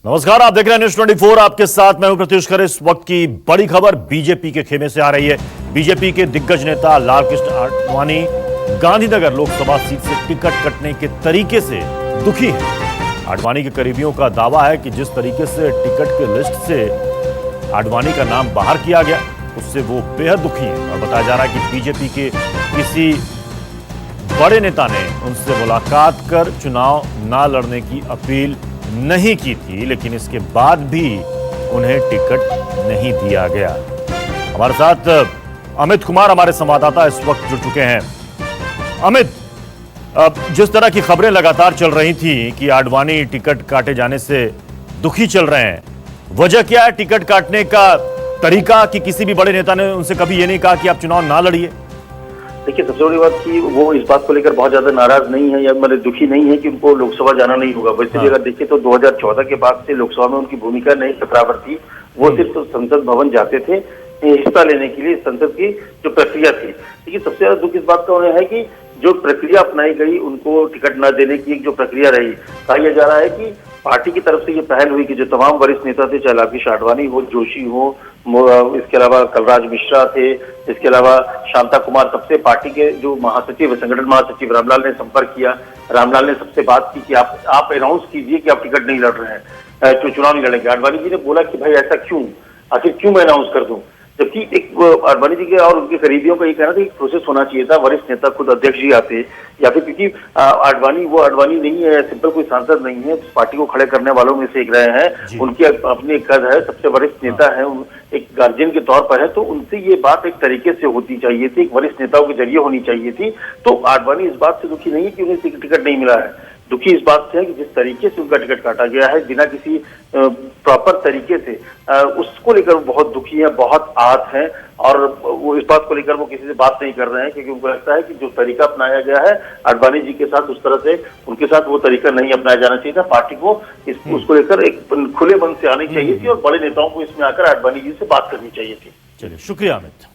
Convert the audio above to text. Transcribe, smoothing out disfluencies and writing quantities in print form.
नमस्कार, आप देख रहे हैं न्यूज 24। आपके साथ मैं हूं प्रत्युष खरे। इस वक्त की बड़ी खबर बीजेपी के खेमे से आ रही है। बीजेपी के दिग्गज नेता लालकृष्ण आडवाणी गांधीनगर लोकसभा सीट से टिकट कटने के तरीके से दुखी है। आडवाणी के करीबियों का दावा है कि जिस तरीके से टिकट के लिस्ट से आडवाणी का नाम बाहर किया गया, उससे वो बेहद दुखी है। और बताया जा रहा है कि बीजेपी के किसी बड़े नेता ने उनसे मुलाकात कर चुनाव न लड़ने की अपील नहीं की थी, लेकिन इसके बाद भी उन्हें टिकट नहीं दिया गया। हमारे साथ अमित कुमार हमारे संवाददाता इस वक्त जुड़ चुके हैं। अमित, जिस तरह की खबरें लगातार चल रही थी कि आडवाणी टिकट काटे जाने से दुखी चल रहे हैं, वजह क्या है टिकट काटने का तरीका? कि किसी भी बड़े नेता ने उनसे कभी ये नहीं कहा कि आप चुनाव ना लड़िए? देखिए, सबसे बड़ी बात कि वो इस बात को लेकर बहुत ज्यादा नाराज नहीं है या मतलब दुखी नहीं है कि उनको लोकसभा जाना नहीं होगा। वैसे भी अगर देखिए तो 2014 के बाद से लोकसभा में उनकी भूमिका नहीं खतरावर थी। वो सिर्फ संसद भवन जाते थे हिस्सा लेने के लिए, संसद की जो प्रक्रिया थी। लेकिन सबसे ज्यादा दुख इस बात का है कि जो प्रक्रिया अपनाई गई, उनको टिकट न देने की जो प्रक्रिया रही, कहा यह जा रहा है कि पार्टी की तरफ से ये पहल हुई कि जो तमाम वरिष्ठ नेता थे, चाहे लालकृष्ण आडवाणी हो, जोशी हो, इसके अलावा कलराज मिश्रा थे, इसके अलावा शांता कुमार, सबसे पार्टी के जो महासचिव, संगठन महासचिव रामलाल ने संपर्क किया। रामलाल ने सबसे बात की कि आप अनाउंस कीजिए कि आप टिकट नहीं लड़ रहे हैं, तो चुनाव नहीं लड़ेंगे। आडवाणी जी ने बोला कि भाई ऐसा क्यों, आखिर क्यों मैं अनाउंस कर दूं? जबकि एक आडवाणी जी के और उनके करीबियों का ये कहना था कि प्रोसेस होना चाहिए था, वरिष्ठ नेता खुद अध्यक्ष जी आते, या फिर क्योंकि आडवाणी नहीं है, सिंपल कोई सांसद नहीं है, पार्टी को खड़े करने वालों में से एक रहे हैं, उनकी अपनी कद है, सबसे वरिष्ठ नेता है, एक गार्जियन के तौर पर है, तो उनसे ये बात एक तरीके से होती चाहिए थी, एक वरिष्ठ नेताओं के जरिए होनी चाहिए थी। तो आडवाणी इस बात से दुखी नहीं है कि उन्हें टिकट नहीं मिला है, दुखी इस बात से है कि जिस तरीके से उनका टिकट काटा गया है बिना किसी प्रॉपर तरीके से, उसको लेकर वो बहुत दुखी है, बहुत आहत है। और वो इस बात को लेकर वो किसी से बात नहीं कर रहे हैं, क्योंकि उनको लगता है कि जो तरीका अपनाया गया है आडवाणी जी के साथ, उस तरह से उनके साथ वो तरीका नहीं अपनाया जाना चाहिए था। पार्टी को उसको लेकर एक खुले मन से आनी चाहिए थी और बड़े नेताओं को इसमें आकर आडवाणी जी से बात करनी चाहिए थी। चलिए, शुक्रिया अमित।